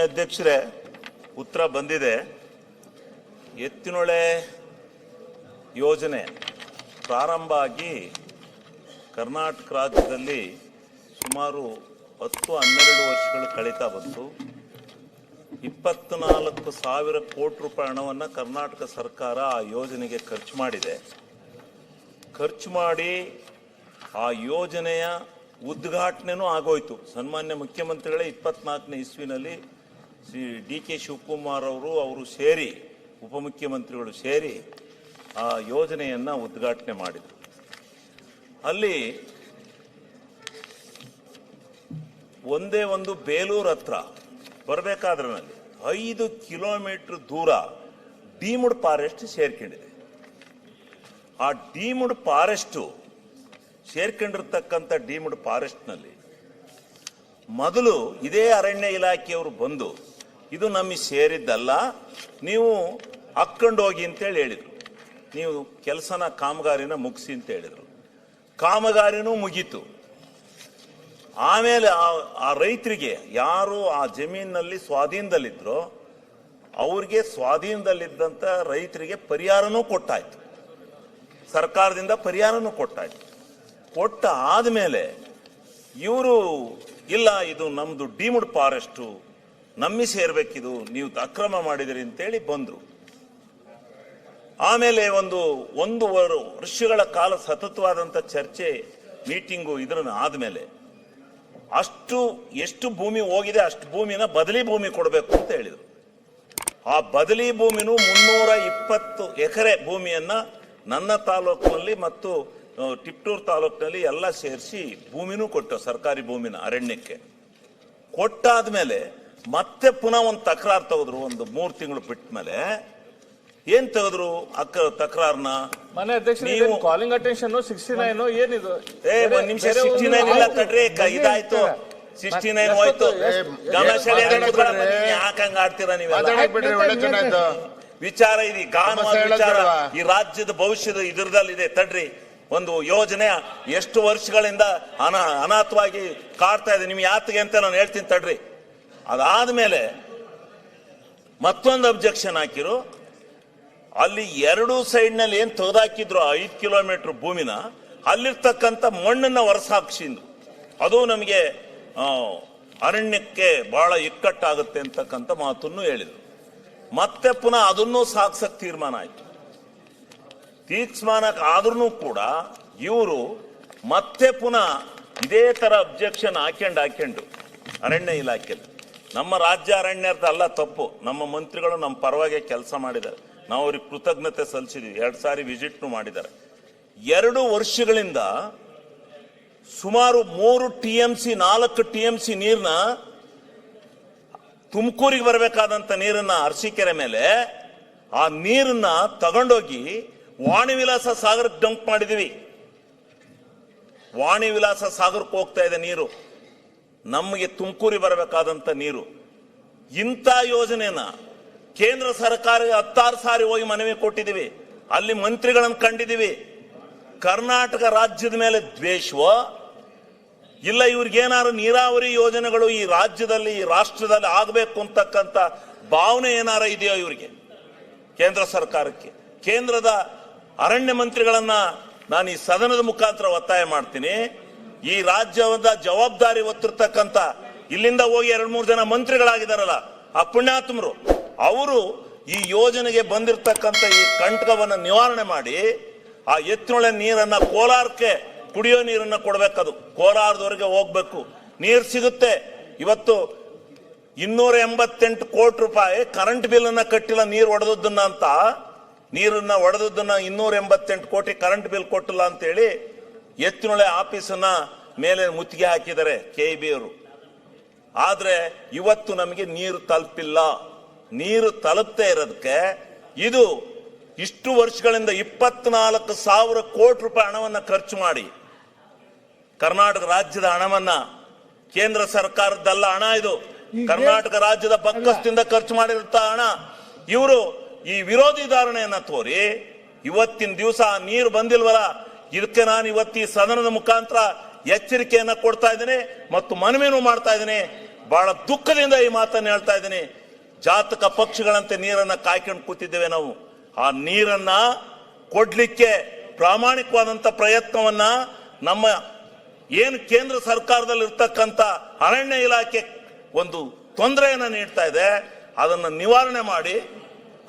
ಅಧ್ಯಕ್ಷರೇ, ಉತ್ತರ ಬಂದಿದೆ. ಎತ್ತಿನೊಳೆ ಯೋಜನೆ ಪ್ರಾರಂಭ ಆಗಿ ಕರ್ನಾಟಕ ರಾಜ್ಯದಲ್ಲಿ ಸುಮಾರು 10-12 ವರ್ಷಗಳು ಕಳೀತಾ ಬಂತು. 24,000 ಕೋಟಿ ರೂಪಾಯಿ ಹಣವನ್ನು ಕರ್ನಾಟಕ ಸರ್ಕಾರ ಆ ಯೋಜನೆಗೆ ಖರ್ಚು ಮಾಡಿದೆ. ಖರ್ಚು ಮಾಡಿ ಆ ಯೋಜನೆಯ ಉದ್ಘಾಟನೆನೂ ಆಗೋಯ್ತು. ಸನ್ಮಾನ್ಯ ಮುಖ್ಯಮಂತ್ರಿಗಳೇ 24ನೇ ಇಸ್ವಿನಲ್ಲಿ DK ಶಿವಕುಮಾರ್ ಅವರು ಸೇರಿ, ಉಪಮುಖ್ಯಮಂತ್ರಿಗಳು ಸೇರಿ ಆ ಯೋಜನೆಯನ್ನು ಉದ್ಘಾಟನೆ ಮಾಡಿದರು. ಅಲ್ಲಿ ಒಂದೇ ಒಂದು ಬೇಲೂರು ಹತ್ರ ಬರಬೇಕಾದ್ರಲ್ಲಿ 5 ಕಿಲೋಮೀಟರ್ ದೂರ ಡೀಮ್ಡ್ ಫಾರೆಸ್ಟ್ ಸೇರ್ಕೊಂಡಿದೆ. ಆ ಡೀಮ್ಡ್ ಫಾರೆಸ್ಟ್ ಸೇರ್ಕೊಂಡಿರ್ತಕ್ಕಂಥ ಡೀಮ್ಡ್ ಫಾರೆಸ್ಟ್ನಲ್ಲಿ ಮೊದಲು ಇದೇ ಅರಣ್ಯ ಇಲಾಖೆಯವರು ಬಂದು ಇದು ನಮಗೆ ಸೇರಿದ್ದಲ್ಲ, ನೀವು ಹಾಕ್ಕೊಂಡು ಹೋಗಿ ಅಂತೇಳಿ ಹೇಳಿದರು. ನೀವು ಕೆಲಸನ ಕಾಮಗಾರಿನ ಮುಗಿಸಿ ಅಂತ ಹೇಳಿದರು. ಕಾಮಗಾರಿನೂ ಮುಗೀತು. ಆಮೇಲೆ ಆ ರೈತರಿಗೆ ಯಾರು ಆ ಜಮೀನಿನಲ್ಲಿ ಸ್ವಾಧೀನದಲ್ಲಿದ್ದರೋ ಅವ್ರಿಗೆ ಸ್ವಾಧೀನದಲ್ಲಿದ್ದಂಥ ರೈತರಿಗೆ ಪರಿಹಾರನೂ ಕೊಟ್ಟಾಯ್ತು. ಸರ್ಕಾರದಿಂದ ಪರಿಹಾರನೂ ಕೊಟ್ಟಾಯ್ತು. ಕೊಟ್ಟ ಆದಮೇಲೆ ಇವರು ಇಲ್ಲ, ಇದು ನಮ್ಮದು ಡೀಮ್ಡ್ ಫಾರೆಸ್ಟು, ನಮ್ಮಿ ಸೇರ್ಬೇಕಿದು, ನೀವು ಅಕ್ರಮ ಮಾಡಿದಿರಿ ಅಂತೇಳಿ ಬಂದರು. ಆಮೇಲೆ ಒಂದು ವರ್ಷಗಳ ಕಾಲ ಸತತವಾದಂಥ ಚರ್ಚೆ, ಮೀಟಿಂಗು ಇದನ್ನ ಆದಮೇಲೆ ಎಷ್ಟು ಭೂಮಿ ಹೋಗಿದೆ ಅಷ್ಟು ಭೂಮಿನ ಬದಲಿ ಭೂಮಿ ಕೊಡಬೇಕು ಅಂತ ಹೇಳಿದರು. ಆ ಬದಲಿ ಭೂಮಿನೂ 320 ಎಕರೆ ಭೂಮಿಯನ್ನ ನನ್ನ ತಾಲೂಕಿನಲ್ಲಿ ಮತ್ತು ಟಿಪ್ಟೂರು ತಾಲೂಕಿನಲ್ಲಿ ಎಲ್ಲ ಸೇರಿಸಿ ಭೂಮಿನೂ ಕೊಟ್ಟು, ಸರ್ಕಾರಿ ಭೂಮಿನ ಅರಣ್ಯಕ್ಕೆ ಕೊಟ್ಟಾದ್ಮೇಲೆ ಮತ್ತೆ ಪುನಃ ಒಂದು ತಕರಾರು ತೆಗೆದ್ರು. ಒಂದು 3 ತಿಂಗಳು ಬಿಟ್ಟ ಮೇಲೆ ಏನ್ ತೆಗೆದ್ರು ತಕರಾರ್ನ? ನೀವು ಕಾಲಿಂಗ್ ಅಟೆನ್ಷನ್ 69 ಏನಿದು? ಒಂದ್ ನಿಮಿಷ, 69 ಇಲ್ಲ ತಡ್ರಿ, ಇದಾಯ್ತು. 69 ಹೋಯ್ತು. ಯಾಕಂಗ ಆಡ್ತೀರಾ ನೀವೆಲ್ಲ? ವಿಚಾರ ಇದೆ, ವಿಚಾರ ಈ ರಾಜ್ಯದ ಭವಿಷ್ಯದ ಇದರದಲ್ಲಿದೆ. ತಡ್ರಿ, ಒಂದು ಯೋಜನೆ ಎಷ್ಟು ವರ್ಷಗಳಿಂದ ಅನಾಥವಾಗಿ ಕಾಡ್ತಾ ಇದೆ. ನಿಮ್ಗೆ ಯಾತಿಗೆ ಅಂತ ನಾನು ಹೇಳ್ತೀನಿ ತಡ್ರಿ. ಅದಾದ್ಮೇಲೆ ಮತ್ತೊಂದು ಅಬ್ಜೆಕ್ಷನ್ ಹಾಕಿರು. ಅಲ್ಲಿ 2 ಸೈಡ್ನಲ್ಲಿ ಏನ್ ತೆಗೆದಾಕಿದ್ರು 5 ಕಿಲೋಮೀಟರ್ ಭೂಮಿನ, ಅಲ್ಲಿರ್ತಕ್ಕಂಥ ಮಣ್ಣನ್ನ ಹೊರಸಾಕ್ಸಿದ್ರು. ಅದು ನಮಗೆ ಅರಣ್ಯಕ್ಕೆ ಬಹಳ ಇಕ್ಕಟ್ಟಾಗುತ್ತೆ ಅಂತಕ್ಕಂಥ ಮಾತನ್ನು ಹೇಳಿದ್ರು. ಮತ್ತೆ ಪುನಃ ಅದನ್ನೂ ಸಾಕ್ಸಕ್ ತೀರ್ಮಾನ ಆಯ್ತು. ತೀರ್ಮಾನ ಆದ್ರೂ ಕೂಡ ಇವರು ಮತ್ತೆ ಪುನಃ ಇದೇ ತರ ಅಬ್ಜೆಕ್ಷನ್ ಹಾಕೊಂಡು ಅರಣ್ಯ ಇಲಾಖೆಯಲ್ಲಿ, ನಮ್ಮ ರಾಜ್ಯ ಅರಣ್ಯದ ಅಲ್ಲ ತಪ್ಪು, ನಮ್ಮ ಮಂತ್ರಿಗಳು ನಮ್ಮ ಪರವಾಗಿ ಕೆಲಸ ಮಾಡಿದ್ದಾರೆ. ನಾವು ಅವ್ರಿಗೆ ಕೃತಜ್ಞತೆ ಸಲ್ಲಿಸಿದ್ವಿ. 2 ಸಾರಿ ವಿಸಿಟ್ನು ಮಾಡಿದ್ದಾರೆ. 2 ವರ್ಷಗಳಿಂದ ಸುಮಾರು 3 TMC 4 TMC ನೀರ್ನ, ತುಮಕೂರಿಗೆ ಬರಬೇಕಾದಂತ ನೀರನ್ನ ಅರಸೀಕೆರೆ ಮೇಲೆ ಆ ನೀರನ್ನ ತಗೊಂಡೋಗಿ ವಾಣಿ ವಿಲಾಸ ಸಾಗರಕ್ಕೆ ಡಂಪ್ ಮಾಡಿದೀವಿ. ವಾಣಿ ವಿಲಾಸ ಸಾಗರಕ್ಕೆ ಹೋಗ್ತಾ ಇದೆ ನೀರು, ನಮಗೆ ತುಮಕೂರಿಗೆ ಬರಬೇಕಾದಂತ ನೀರು. ಇಂಥ ಯೋಜನೆನ ಕೇಂದ್ರ ಸರ್ಕಾರ 16 ಸಾರಿ ಹೋಗಿ ಮನವಿ ಕೊಟ್ಟಿದ್ದೀವಿ. ಅಲ್ಲಿ ಮಂತ್ರಿಗಳನ್ನು ಕಂಡಿದ್ದೀವಿ. ಕರ್ನಾಟಕ ರಾಜ್ಯದ ಮೇಲೆ ದ್ವೇಷವೋ ಇಲ್ಲ ಇವ್ರಿಗೇನಾದ್ರು ನೀರಾವರಿ ಯೋಜನೆಗಳು ಈ ರಾಜ್ಯದಲ್ಲಿ, ಈ ರಾಷ್ಟ್ರದಲ್ಲಿ ಆಗಬೇಕು ಅಂತಕ್ಕಂಥ ಭಾವನೆ ಏನಾರ ಇದೆಯೋ ಇವರಿಗೆ, ಕೇಂದ್ರ ಸರ್ಕಾರಕ್ಕೆ? ಕೇಂದ್ರದ ಅರಣ್ಯ ಮಂತ್ರಿಗಳನ್ನ ನಾನು ಈ ಸದನದ ಮುಖಾಂತರ ಒತ್ತಾಯ ಮಾಡ್ತೀನಿ. ಈ ರಾಜ್ಯದ ಜವಾಬ್ದಾರಿ ಹೊತ್ತಿರ್ತಕ್ಕಂಥ, ಇಲ್ಲಿಂದ ಹೋಗಿ 2-3 ಜನ ಮಂತ್ರಿಗಳಾಗಿದ್ದಾರಲ್ಲ ಆ ಪುಣ್ಯಾತ್ಮರು, ಅವರು ಈ ಯೋಜನೆಗೆ ಬಂದಿರತಕ್ಕಂಥ ಈ ಕಂಟಕವನ್ನು ನಿವಾರಣೆ ಮಾಡಿ ಆ ಎತ್ತಿನೊಳೆ ನೀರನ್ನ ಕೋಲಾರಕ್ಕೆ ಕುಡಿಯೋ ನೀರನ್ನ ಕೊಡಬೇಕದು. ಕೋಲಾರದವರೆಗೆ ಹೋಗ್ಬೇಕು, ನೀರು ಸಿಗುತ್ತೆ. ಇವತ್ತು 288 ಕೋಟಿ ರೂಪಾಯಿ ಕರೆಂಟ್ ಬಿಲ್ ಅನ್ನ ಕಟ್ಟಿಲ್ಲ, ನೀರು ಒಡೆದದ್ದನ್ನ ಅಂತ, ನೀರನ್ನ ಒಡೆದದ್ದನ್ನ 288 ಕೋಟಿ ಕರೆಂಟ್ ಬಿಲ್ ಕೊಟ್ಟಿಲ್ಲ ಅಂತೇಳಿ ಎತ್ತಿನೊಳೆ ಆಫೀಸನ್ನ ಮೇಲೆ ಮುತ್ತಿಗೆ ಹಾಕಿದ್ದಾರೆ KEB ಅವರು. ಆದ್ರೆ ಇವತ್ತು ನಮಗೆ ನೀರು ತಲುಪಿಲ್ಲ. ನೀರು ತಲುಪದೇ ಇರೋದಕ್ಕೆ ಇದು ಇಷ್ಟು ವರ್ಷಗಳಿಂದ 24,000 ಕೋಟಿ ರೂಪಾಯಿ ಹಣವನ್ನ ಖರ್ಚು ಮಾಡಿ, ಕರ್ನಾಟಕ ರಾಜ್ಯದ ಹಣವನ್ನ, ಕೇಂದ್ರ ಸರ್ಕಾರದಲ್ಲ ಹಣ ಇದು, ಕರ್ನಾಟಕ ರಾಜ್ಯದ ಬಕ್ಕಸ್ತಿಂದ ಖರ್ಚು ಮಾಡಿರುತ್ತ ಹಣ, ಇವರು ಈ ವಿರೋಧಿ ಧಾರಣೆಯನ್ನ ತೋರಿ ಇವತ್ತಿನ ದಿವಸ ನೀರು ಬಂದಿಲ್ವಲ್ಲ, ಇದಕ್ಕೆ ನಾನು ಇವತ್ತು ಈ ಸದನದ ಮುಖಾಂತರ ಎಚ್ಚರಿಕೆಯನ್ನ ಕೊಡ್ತಾ ಇದ್ದೇನೆ ಮತ್ತು ಮನವಿನೂ ಮಾಡ್ತಾ ಇದ್ದೇನೆ. ಬಹಳ ದುಃಖದಿಂದ ಈ ಮಾತನ್ನು ಹೇಳ್ತಾ ಇದ್ದೀನಿ. ಜಾತಕ ಪಕ್ಷಿಗಳಂತೆ ನೀರನ್ನ ಕಾಯ್ಕೊಂಡು ಕೂತಿದ್ದೇವೆ ನಾವು. ಆ ನೀರನ್ನ ಕೊಡ್ಲಿಕ್ಕೆ ಪ್ರಾಮಾಣಿಕವಾದಂತ ಪ್ರಯತ್ನವನ್ನ ನಮ್ಮ ಏನು ಕೇಂದ್ರ ಸರ್ಕಾರದಲ್ಲಿ ಇರ್ತಕ್ಕಂಥ ಅರಣ್ಯ ಇಲಾಖೆ ಒಂದು ತೊಂದರೆಯನ್ನ ನೀಡ್ತಾ ಇದೆ, ಅದನ್ನ ನಿವಾರಣೆ ಮಾಡಿ.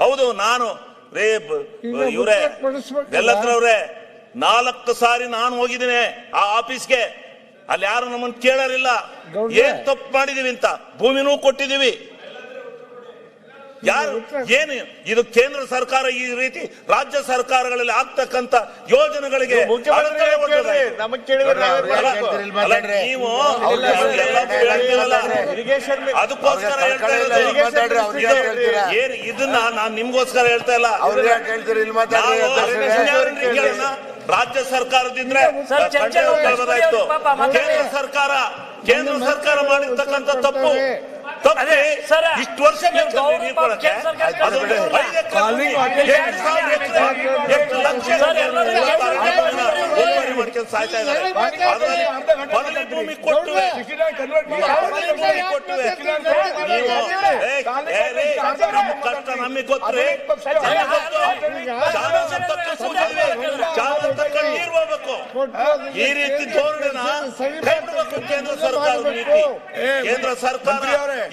ಹೌದು, ನಾನು ಇವರೇ ಬೆಲ್ಲದ್ರವ್ರೆ 4 ಸಾರಿ ನಾನು ಹೋಗಿದ್ದೀನಿ ಆ ಆಫೀಸ್ಗೆ. ಅಲ್ಲಿ ಯಾರು ನಮ್ಮನ್ನು ಕೇಳಲಿಲ್ಲ, ಏನ್ ತಪ್ಪು ಮಾಡಿದೀವಿ ಅಂತ. ಭೂಮಿನೂ ಕೊಟ್ಟಿದೀವಿ. ಯಾರು ಏನು ಇದು ಕೇಂದ್ರ ಸರ್ಕಾರ ಈ ರೀತಿ ರಾಜ್ಯ ಸರ್ಕಾರಗಳಲ್ಲಿ ಆಗ್ತಕ್ಕಂತ ಯೋಜನೆಗಳಿಗೆ ನಮಗ್ ಕೇಳಿದ್ರೆ ಅಲ್ಲ, ನೀವು ಅದಕ್ಕೋಸ್ಕರ ಹೇಳ್ತಾ ಇರೋದು. ಏನು ಇದನ್ನ ನಾನು ನಿಮ್ಗೋಸ್ಕರ ಹೇಳ್ತಾ ಇಲ್ಲ. ರಾಜ್ಯ ಸರ್ಕಾರದಿಂದ್ರೆ ಕೇಳ್ಬೋದಾಯ್ತು. ಕೇಂದ್ರ ಸರ್ಕಾರ ಮಾಡಿರ್ತಕ್ಕಂಥ ತಪ್ಪು ಇಷ್ಟು ವರ್ಷ ಸಾಯ್ತಾ ಇದ್ದಾರೆ. ಬದಲಿ ಭೂಮಿ ಕೊಟ್ಟುವೆ, ನಮ್ಮ ಕಷ್ಟ ನಮಗೆ ಗೊತ್ತೇ. ನೀರು ಹೋಗ್ಬೇಕು. ಈ ರೀತಿ ಧೋರಣೆನ ಕೈಬಿಡಬೇಕು ಕೇಂದ್ರ ಸರ್ಕಾರದ ನೀತಿ. ಕೇಂದ್ರ ಸರ್ಕಾರ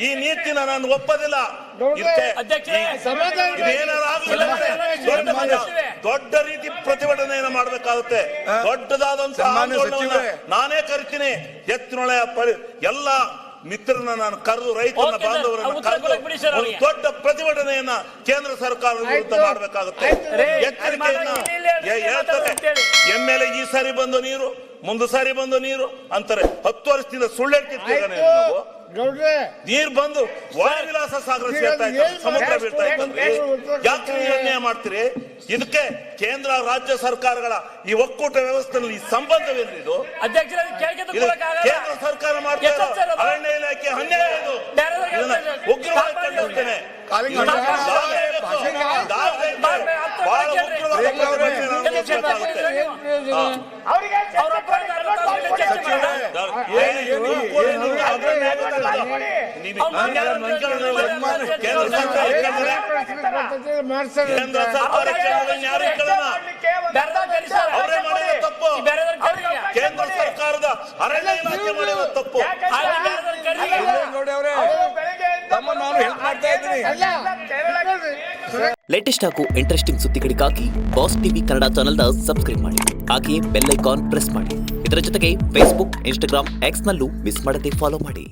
ಈ ನೀತಿನ ನಾನು ಒಪ್ಪದಿಲ್ಲ. ದೊಡ್ಡ ರೀತಿ ಪ್ರತಿಭಟನೆಯನ್ನು ಮಾಡಬೇಕಾಗುತ್ತೆ. ದೊಡ್ಡದಾದಂತಹ ಆಂದೋಲನವನ್ನ ನಾನೇ ಕರಿತೀನಿ. ಎತ್ತಿನೊಳೆ ಎಲ್ಲ ಮಿತ್ರರನ್ನ ನಾನು ಕರೆದು, ರೈತರನ್ನ ಬಾಂಧವರನ್ನ ಕರೆದು ಒಂದು ದೊಡ್ಡ ಪ್ರತಿಭಟನೆಯನ್ನ ಕೇಂದ್ರ ಸರ್ಕಾರದ ವಿರುದ್ಧ ಮಾಡಬೇಕಾಗುತ್ತೆ. ಎಚ್ಚರಿಕೆಯನ್ನ ಹೇಳ್ತಾರೆ. ಎಮ್ಮೆಲೆ ಈ ಸಾರಿ ಬಂದು ನೀರು, ಮುಂದೆ ಸಾರಿ ಬಂದು ನೀರು ಅಂತಾರೆ. 10 ವರ್ಷದಿಂದ ಸುಳ್ಳು ಹೇಳ್ತಿರ್ತೀರ ನಾವು. ನೀರು ಬಂದು ವಾಯುವಿಲಾಸ ಸಾಗರ ಸೇರ್ತಾ ಇದ್ದಾರೆ, ಸಮುದ್ರ ಬೀಳ್ತಾ ಇದ್ದಾರೆ. ಯಾಕೆ ನೀವು ಅನ್ಯಾಯ ಮಾಡ್ತೀರಿ? ಇದಕ್ಕೆ ಕೇಂದ್ರ ರಾಜ್ಯ ಸರ್ಕಾರಗಳ ಈ ಒಕ್ಕೂಟ ವ್ಯವಸ್ಥೆಯಲ್ಲಿ ಸಂಬಂಧವೇನು? ಇದು ಕೇಂದ್ರ ಸರ್ಕಾರ ಮಾಡ್ತಾ ಅರಣ್ಯ ಇಲಾಖೆ ಅನ್ಯಾಯ. ಇದು ಉಗ್ರವಾಗಿ ಕಂಡುಹಿಡಿತೇನೆ. ಕೇಂದ್ರ ಸರ್ಕಾರ ಯಾರು ಅವರೇ ಮಾಡಿದ ತಪ್ಪು. ಕೇಂದ್ರ ಸರ್ಕಾರದ ಅರಣ್ಯ ಇಲಾಖೆ ಮಾಡಿದ ತಪ್ಪು. ಲೇಟೆಸ್ಟ್ ಹಾಗೂ ಇಂಟ್ರೆಸ್ಟಿಂಗ್ ಸುದ್ದಿಗಳಿಗಾಗಿ ಬಾಸ್ ಟಿವಿ ಕನ್ನಡ ಚಾನೆಲ್ನ ಸಬ್ಸ್ಕ್ರೈಬ್ ಮಾಡಿ. ಹಾಗೆಯೇ ಬೆಲ್ ಐಕಾನ್ ಪ್ರೆಸ್ ಮಾಡಿ. ಇದರ ಜೊತೆಗೆ ಫೇಸ್ಬುಕ್, ಇನ್ಸ್ಟಾಗ್ರಾಮ್, ಎಕ್ಸ್ ನಲ್ಲೂ ಮಿಸ್ ಮಾಡದೆ ಫಾಲೋ ಮಾಡಿ.